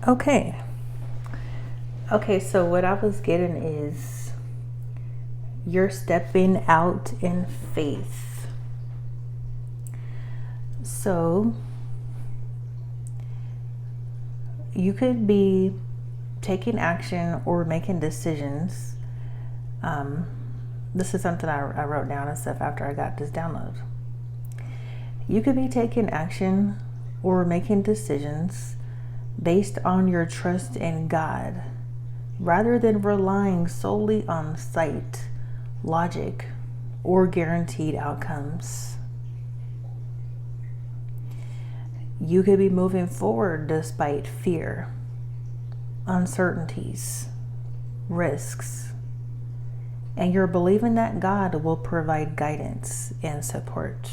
Okay. Okay, so what I was getting is you're stepping out in faith. So you could be taking action or making decisions. This is something I wrote down and stuff after I got this download. You could be taking action or making decisions based on your trust in God, rather than relying solely on sight, logic, or guaranteed outcomes. You could be moving forward despite fear, uncertainties, risks, and you're believing that God will provide guidance and support.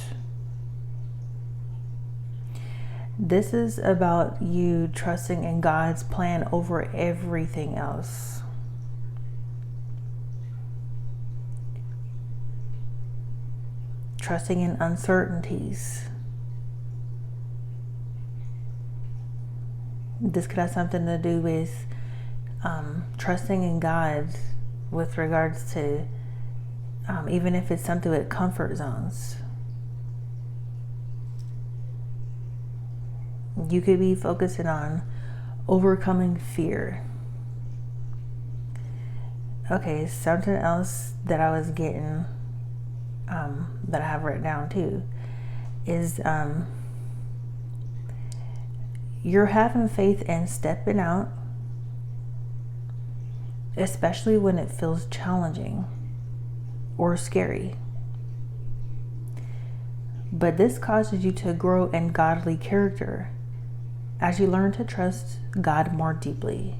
This is about you trusting in God's plan over everything else. Trusting in uncertainties. This could have something to do with trusting in God with regards to even if it's something with comfort zones. You could be focusing on overcoming fear. Okay, something else that I was getting, that I have written down too, is you're having faith and stepping out, especially when it feels challenging or scary. But this causes you to grow in godly character as you learn to trust God more deeply.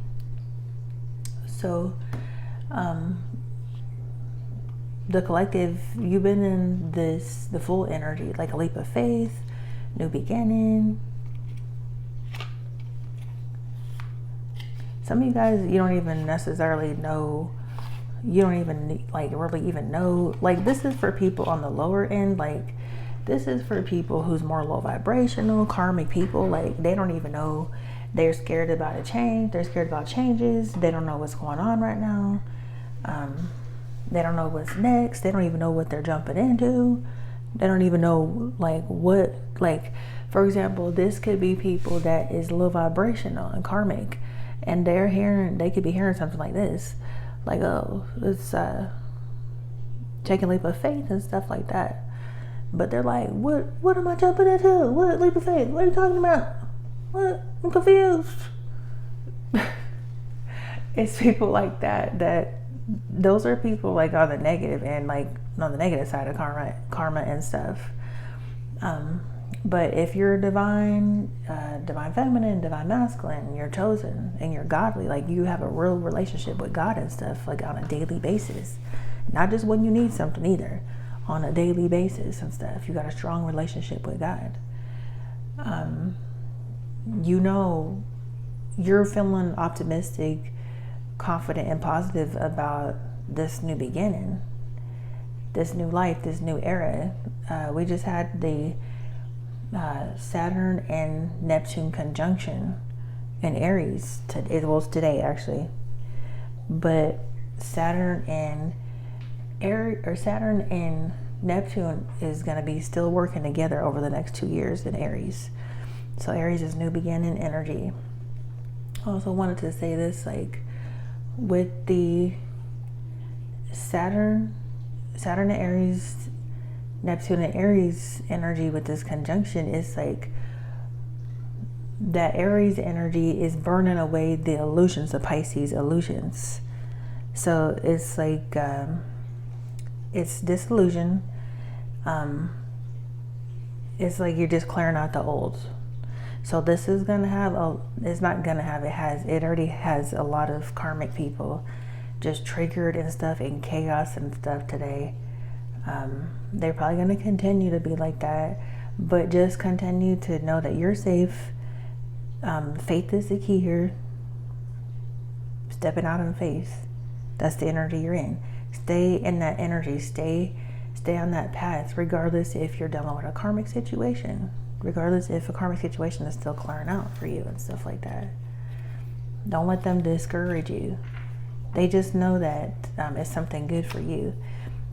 So, the collective, you've been in the full energy, like a leap of faith, new beginning. Some of you guys, you don't even necessarily know, you don't even really even know, this is for people on the lower end, this is for people who's more low vibrational, karmic people. They don't even know. They're scared about a change. They're scared about changes. They don't know what's going on right now. They don't know what's next. They don't even know what they're jumping into. They don't even know for example, this could be people that is low vibrational and karmic, and they could be hearing something like this, oh, it's taking a leap of faith and stuff like that. But they're like, what am I jumping into? What leap of faith? What are you talking about? What? I'm confused. It's people like that those are people on the negative and on the negative side of karma and stuff. But if you're divine feminine, divine masculine, you're chosen and you're godly, you have a real relationship with God and stuff, on a daily basis. Not just when you need something either. On a daily basis and stuff. You got a strong relationship with God. You're feeling optimistic, confident, and positive about this new beginning, this new life, this new era. We just had the Saturn and Neptune conjunction in Aries. It was today actually, but Saturn and Neptune is going to be still working together over the next 2 years in Aries. So Aries is new beginning energy. I also wanted to say this, with the Saturn and Aries, Neptune and Aries energy with this conjunction is that Aries energy is burning away the illusions, the Pisces illusions. So it's it's disillusion. It's you're just clearing out the old. So this is gonna have it already has a lot of karmic people just triggered and stuff in chaos and stuff today. They're probably gonna continue to be like that, but just continue to know that you're safe. Faith is the key here. Stepping out in faith. That's the energy you're in. Stay in that energy. Stay on that path, regardless if you're dealing with a karmic situation, regardless if a karmic situation is still clearing out for you and stuff like that. Don't let them discourage you. They just know that it's something good for you.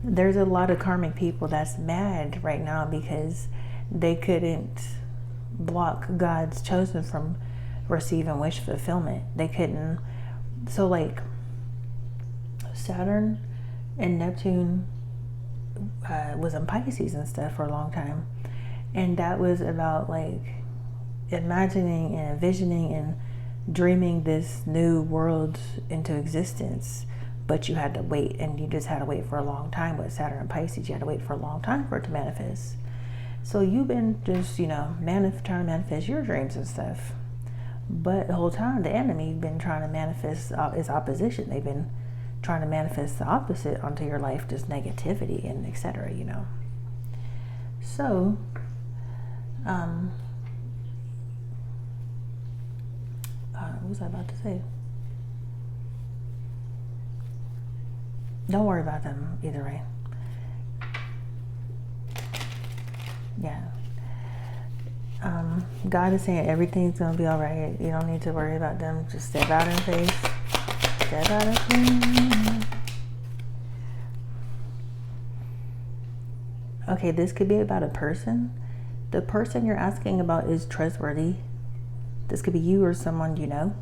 There's a lot of karmic people that's mad right now because they couldn't block God's chosen from receiving wish fulfillment. They couldn't. So like Saturn and Neptune was in Pisces and stuff for a long time, and that was about like imagining and envisioning and dreaming this new world into existence. But you had to wait, and you just had to wait for a long time. With Saturn and Pisces, you had to wait for a long time for it to manifest. So you've been just, trying to manifest your dreams and stuff. But the whole time, the enemy been trying to manifest its opposition. They've been trying to manifest the opposite onto your life, just negativity and etc. So, what was I about to say? Don't worry about them either way. Yeah. God is saying everything's going to be all right. You don't need to worry about them. Just step out in faith. Step out in faith. Okay, this could be about a person. The person you're asking about is trustworthy. This could be you or someone you know.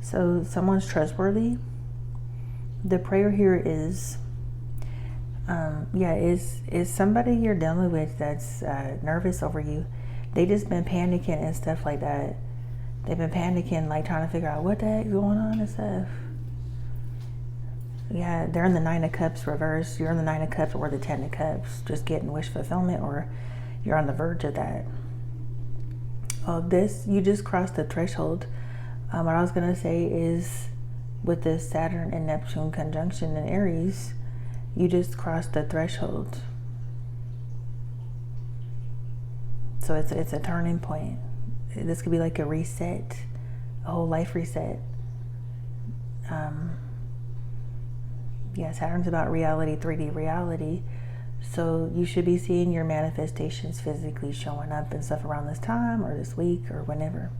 So someone's trustworthy. The prayer here is, is somebody you're dealing with that's nervous over you. They just been panicking and stuff like that. They've been panicking, like trying to figure out what the heck going on and stuff. Yeah, they're in the 9 of Cups reverse. You're in the 9 of Cups or the 10 of Cups, just getting wish fulfillment, or you're on the verge of that. Oh, you just crossed the threshold. What I was going to say is, with this Saturn and Neptune conjunction in Aries, you just crossed the threshold. So it's a turning point. This could be like a reset, a whole life reset. Saturn's about reality, 3D reality. So you should be seeing your manifestations physically showing up and stuff around this time or this week or whenever.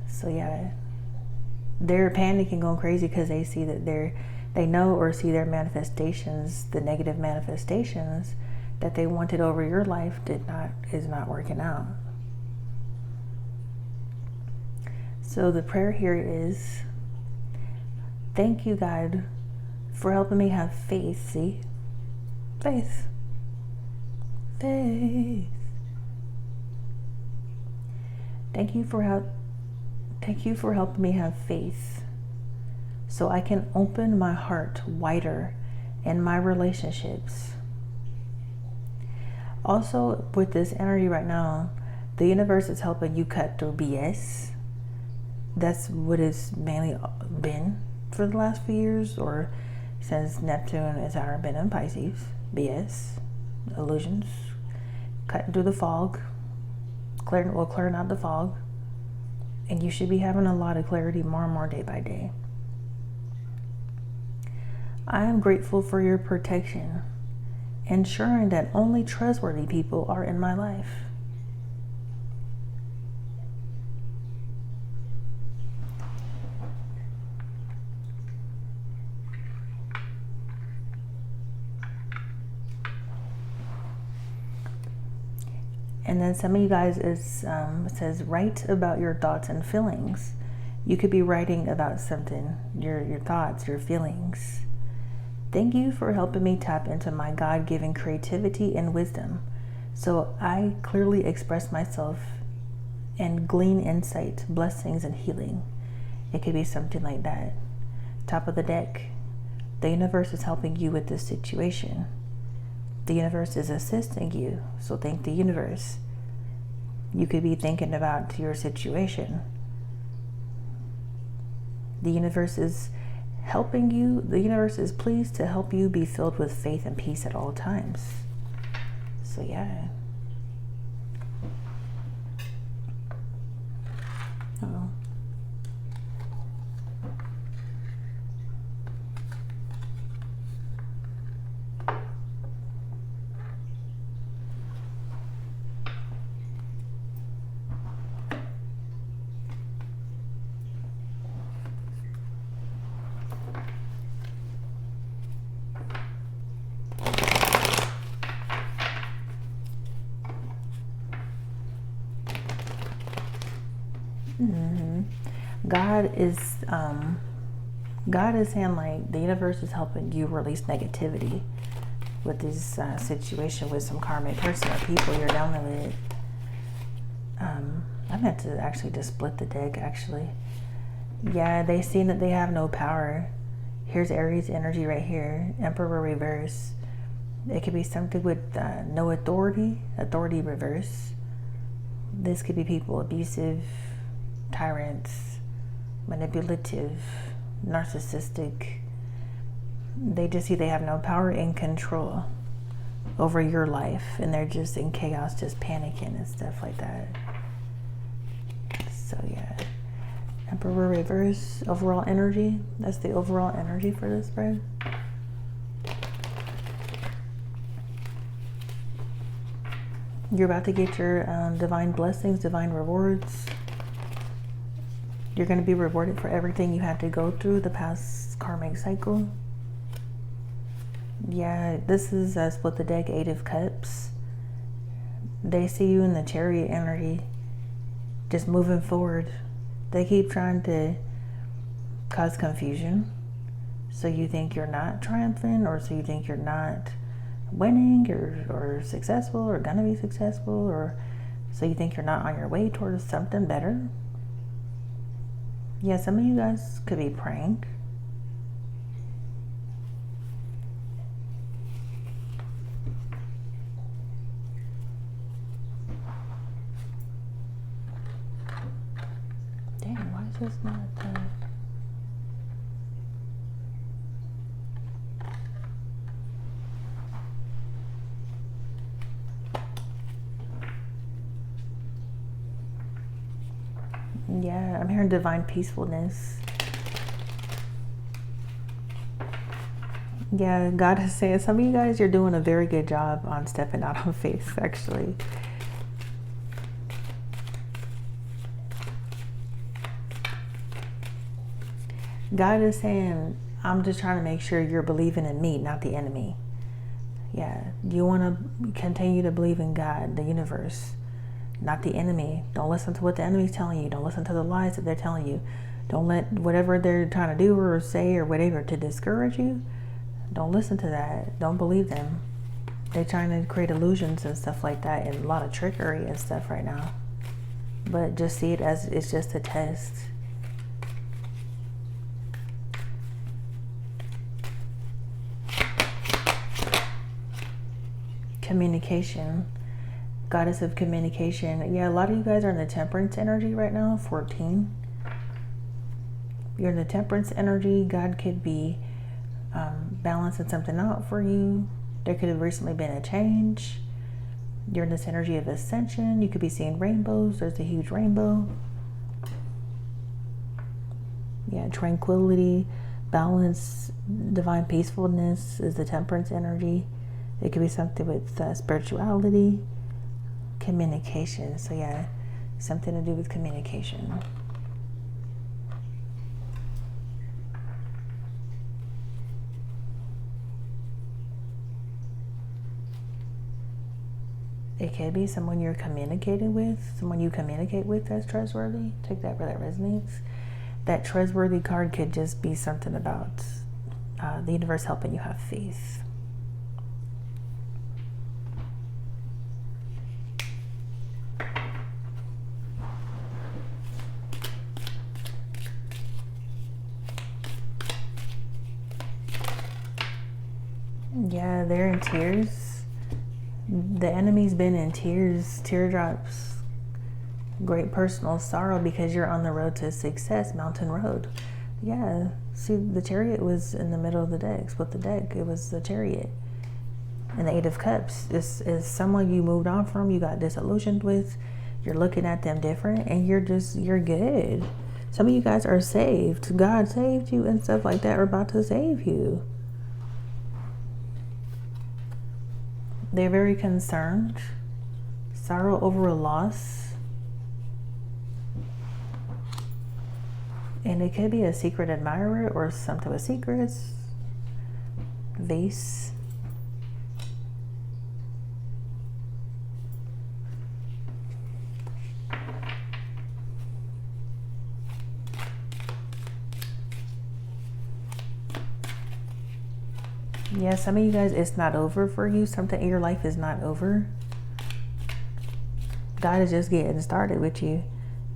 So yeah, they're panicking, going crazy because they see that they know or see their manifestations, the negative manifestations that they wanted over your life is not working out. So the prayer here is, thank you, God, for helping me have faith. See? Faith. Faith. Thank you for helping me have faith so I can open my heart wider in my relationships. Also, with this energy right now, the universe is helping you cut through BS. That's what it's mainly been for the last few years, or since Neptune and Saturn been in Pisces. BS, illusions, cutting through the fog, clearing out the fog. And you should be having a lot of clarity more and more day by day. I am grateful for your protection, ensuring that only trustworthy people are in my life. And then some of you guys it says write about your thoughts and feelings. You could be writing about something, your thoughts, your feelings. Thank you for helping me tap into my God-given creativity and wisdom, so I clearly express myself and glean insight, blessings, and healing. It could be something like that. Top of the deck, the universe is helping you with this situation. The universe is assisting you, so thank the universe. You could be thinking about your situation. The universe is helping you. The universe is pleased to help you be filled with faith and peace at all times. So yeah. Uh-oh. God is saying, like, the universe is helping you release negativity with this situation with some karmic person or people you're dealing with. I meant to actually just split the deck, actually. Yeah, they see that they have no power. Here's Aries energy right here, Emperor reverse. It could be something with no authority reverse. This could be people abusive, tyrants, manipulative, narcissistic. They just see they have no power and control over your life, and they're just in chaos, just panicking and stuff like that. So yeah, Emperor reverse, overall energy. That's the overall energy for this spread. You're about to get your divine blessings, divine rewards. You're going to be rewarded for everything you had to go through the past karmic cycle. Yeah, this is split the deck, 8 of Cups. They see you in the Chariot energy, just moving forward. They keep trying to cause confusion. So you think you're not triumphant, or so you think you're not winning or successful or gonna be successful, or so you think you're not on your way towards something better. Yeah, some of you guys could be praying. Dang, why is this not yeah, I'm hearing divine peacefulness. Yeah, God is saying some of you guys, you're doing a very good job on stepping out on faith, actually. God is saying, I'm just trying to make sure you're believing in me, not the enemy. Yeah, you want to continue to believe in God, the universe, not the enemy. Don't listen to what the enemy's telling you. Don't listen to the lies that they're telling you. Don't let whatever they're trying to do or say or whatever to discourage you. Don't listen to that. Don't believe them. They're trying to create illusions and stuff like that, and a lot of trickery and stuff right now. But just see it as it's just a test. Communication. Goddess of communication. Yeah, a lot of you guys are in the temperance energy right now, 14. You're in the temperance energy. God could be balancing something out for you. There could have recently been a change. You're in this energy of ascension. You could be seeing rainbows. There's a huge rainbow. Yeah, tranquility, balance, divine peacefulness is the temperance energy. It could be something with spirituality, communication. So yeah, something to do with communication. It could be someone you're communicating with, someone you communicate with that's trustworthy. Take that where that resonates. That trustworthy card could just be something about the universe helping you have faith. Yeah, they're in tears. The enemy's been in tears, teardrops, great personal sorrow because you're on the road to success, mountain road. Yeah, see, the Chariot was in the middle of the deck, split the deck. It was the Chariot. And the 8 of Cups is someone you moved on from, you got disillusioned with. You're looking at them different, and you're good. Some of you guys are saved. God saved you and stuff like that, or about to save you. They're very concerned. Sorrow over a loss. And it could be a secret admirer or something with secrets. Vase. Yeah, some of you guys, it's not over for you. Something in your life is not over. God is just getting started with you.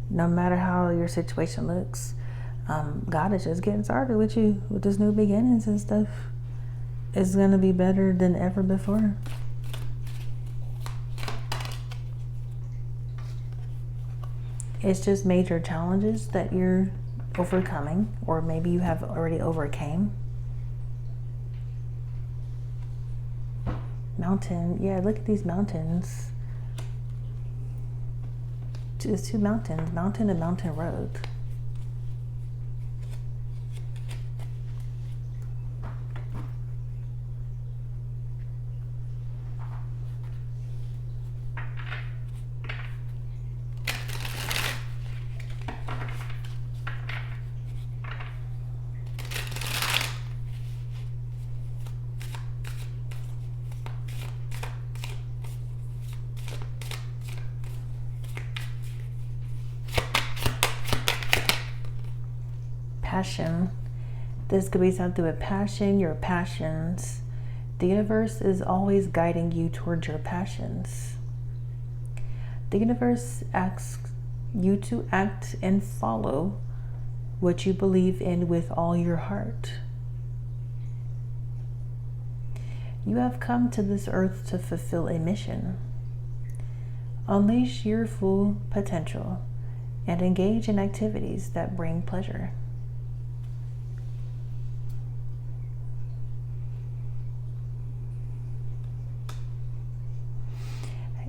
No matter how your situation looks, God is just getting started with you with this new beginnings and stuff. It's going to be better than ever before. It's just major challenges that you're overcoming, or maybe you have already overcame. Mountain, yeah, look at these mountains. It's two mountains, mountain and mountain road. Passion. This could be something with passion, your passions. The universe is always guiding you towards your passions. The universe asks you to act and follow what you believe in with all your heart. You have come to this earth to fulfill a mission. Unleash your full potential and engage in activities that bring pleasure.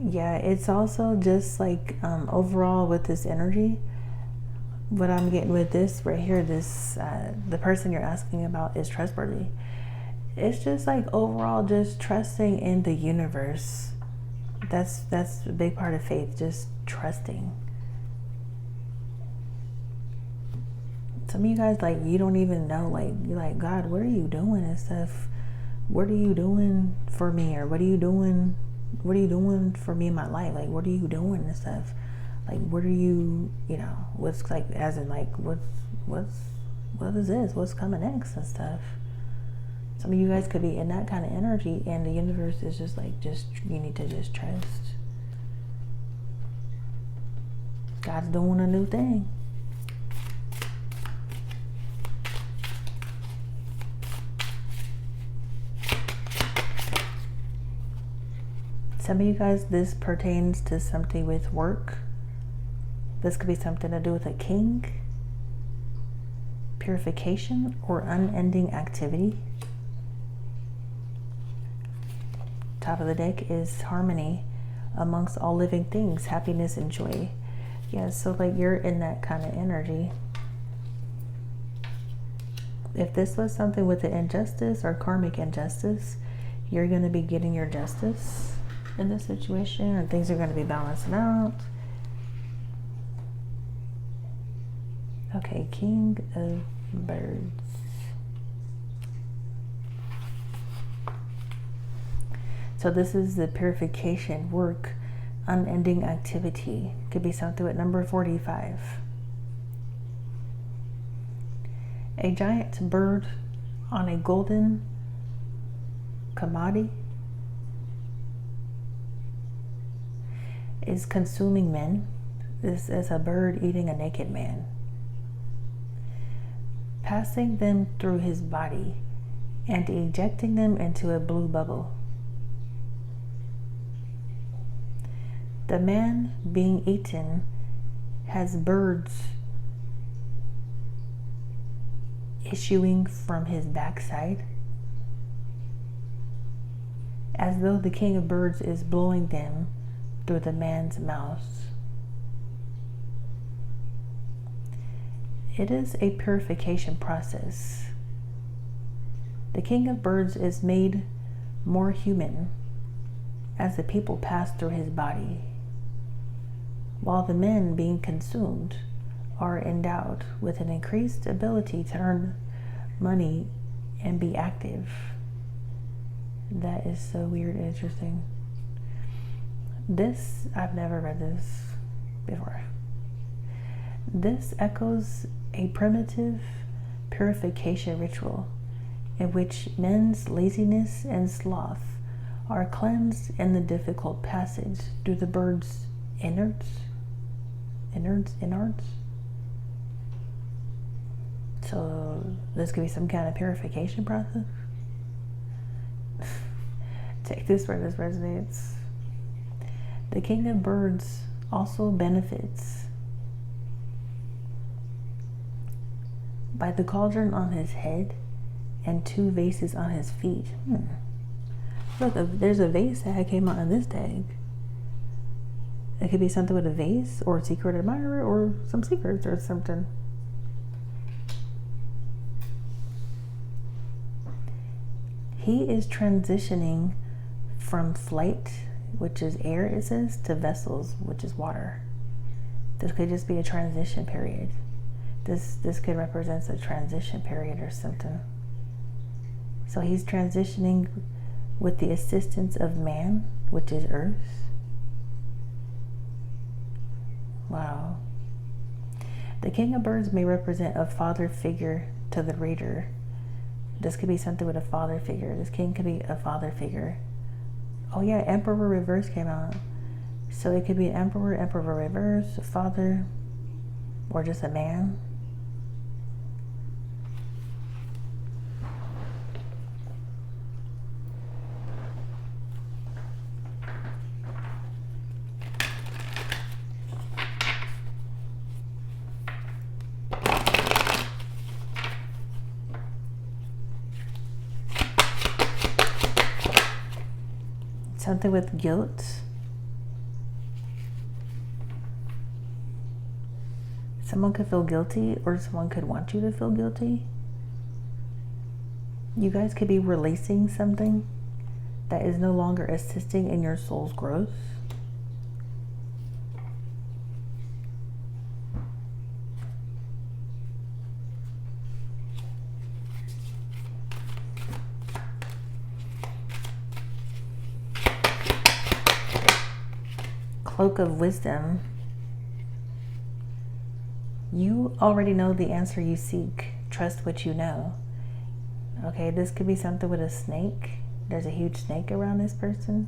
Yeah, it's also just like overall with this energy, what I'm getting with this right here, this the person you're asking about is trustworthy. It's just like overall just trusting in the universe. That's a big part of faith, just trusting. Some of you guys, like, you don't even know, like, you're like, God, what are you doing and stuff? What are you doing for me? Or what are you doing for me in my life? Like, what are you doing and stuff? Like, what are you, what's like, as in like, what is this? What's coming next and stuff? Some of you guys could be in that kind of energy, and the universe is just like, you need to just trust. God's doing a new thing. Some of you guys, this pertains to something with work. This could be something to do with a king, purification, or unending activity. Top of the deck is harmony amongst all living things, happiness and joy. Yeah, so like you're in that kind of energy. If this was something with the injustice or karmic injustice, you're going to be getting your justice in this situation, and things are going to be balancing out. Okay, King of Birds. So this is the purification, work, unending activity. Could be something at number 45. A giant bird on a golden commodity is consuming men. This is a bird eating a naked man, passing them through his body and ejecting them into a blue bubble. The man being eaten has birds issuing from his backside, as though the king of birds is blowing them through the man's mouth. It is a purification process. The king of birds is made more human as the people pass through his body, while the men being consumed are endowed with an increased ability to earn money and be active. That is so weird and interesting. This, I've never read this before. This echoes a primitive purification ritual in which men's laziness and sloth are cleansed in the difficult passage through the bird's innards. So this could be some kind of purification process. Take this where this resonates. The king of birds also benefits by the cauldron on his head and 2 vases on his feet. Look, there's a vase that came out in this tag. It could be something with a vase or a secret admirer or some secrets or something. He is transitioning from flight, which is air, it says, to vessels, which is water. This could just be a transition period. This could represent a transition period or something. So he's transitioning with the assistance of man, which is earth. Wow. The king of birds may represent a father figure to the reader. This could be something with a father figure. This king could be a father figure. Oh yeah, Emperor Reverse came out. So it could be an Emperor Reverse, a father, or just a man. Something with guilt. Someone could feel guilty, or someone could want you to feel guilty. You guys could be releasing something that is no longer assisting in your soul's growth. Cloak of wisdom. You already know the answer you seek. Trust what you know. Okay, this could be something with a snake. There's a huge snake around this person.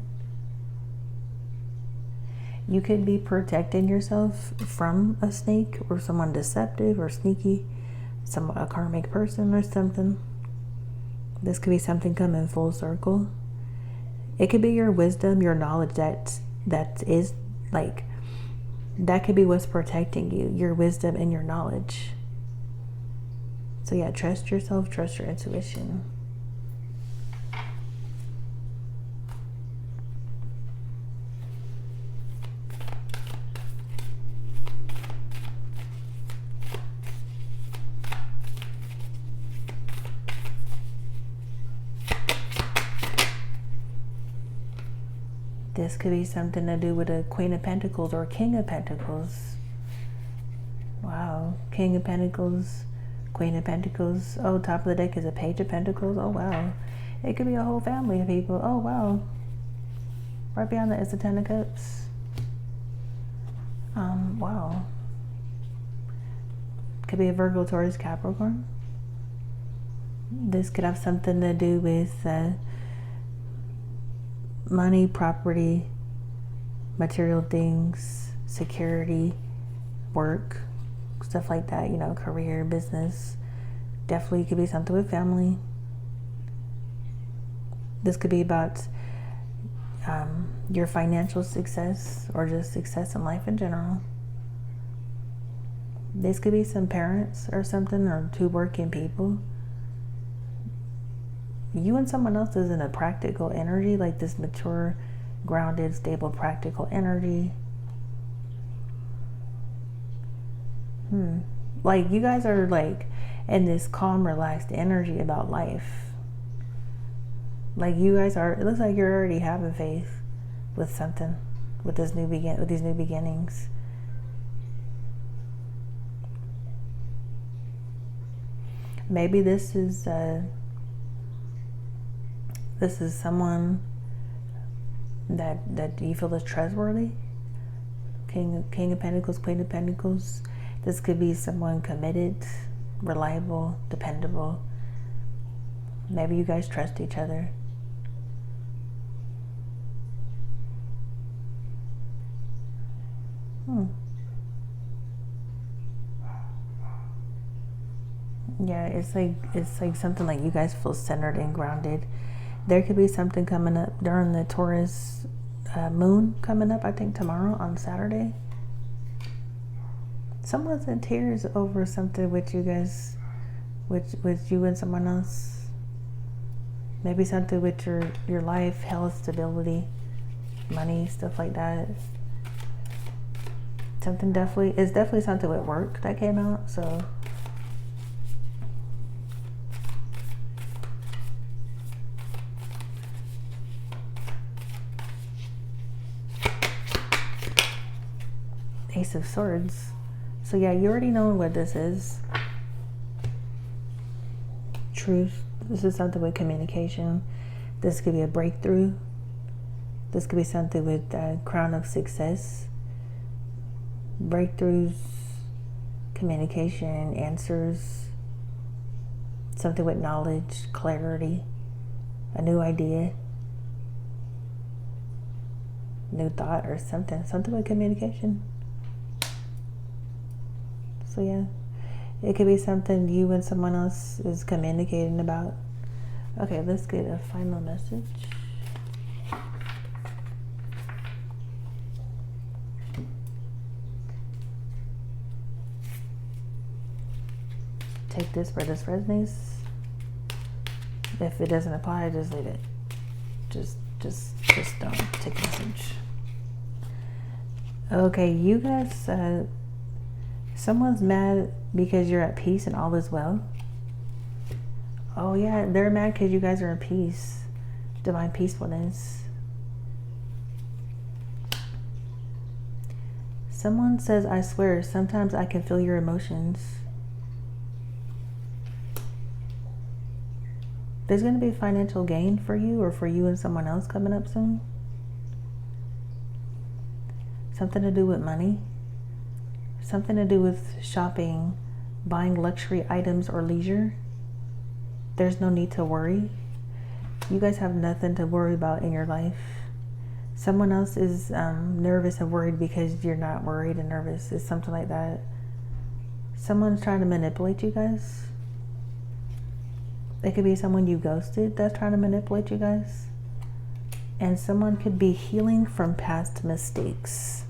You could be protecting yourself from a snake or someone deceptive or sneaky, a karmic person or something. This could be something coming full circle. It could be your wisdom, your knowledge that is like, that could be what's protecting you, your wisdom and your knowledge. So yeah, trust yourself, trust your intuition. This could be something to do with a Queen of Pentacles or King of Pentacles. Wow. King of Pentacles, Queen of Pentacles. Oh, top of the deck is a Page of Pentacles. Oh, wow. It could be a whole family of people. Oh, wow. Right beyond that is the Ten of Cups. Wow. Could be a Virgo, Taurus, Capricorn. This could have something to do with money, property, material things, security, work, stuff like that, you know, career, business. Definitely could be something with family. This could be about your financial success or just success in life in general. This could be some parents or something, or 2 working people. You and someone else is in a practical energy, like this mature, grounded, stable, practical energy. Like you guys are like in this calm, relaxed energy about life. Like you guys are, it looks like you're already having faith with something, with these new beginnings. Maybe this is someone that you feel is trustworthy. King of Pentacles, Queen of Pentacles. This could be someone committed, reliable, dependable. Maybe you guys trust each other. Yeah, it's like something like you guys feel centered and grounded. There could be something coming up during the Taurus moon coming up, I think tomorrow on Saturday. Someone's in tears over something with you guys, with you and someone else. Maybe something with your life, health, stability, money, stuff like that. Something it's definitely something with work that came out, so. Ace of Swords. So yeah, you already know what this is. Truth. This is something with communication. This could be a breakthrough. This could be something with crown of success. Breakthroughs, communication, answers. Something with knowledge, clarity, a new idea, new thought, or something with communication. So yeah, it could be something you and someone else is communicating about. Okay, let's get a final message. Take this where this resonates. If it doesn't apply, just leave it. Just don't take the message. Okay, you guys, someone's mad because you're at peace and all is well. Oh yeah, they're mad because you guys are in peace. Divine peacefulness. Someone says, I swear, sometimes I can feel your emotions. There's going to be financial gain for you or for you and someone else coming up soon. Something to do with money. Something to do with shopping, buying luxury items or leisure. There's no need to worry. You guys have nothing to worry about in your life. Someone else is nervous and worried because you're not worried and nervous. It's something like that. Someone's trying to manipulate you guys. It could be someone you ghosted that's trying to manipulate you guys. And someone could be healing from past mistakes.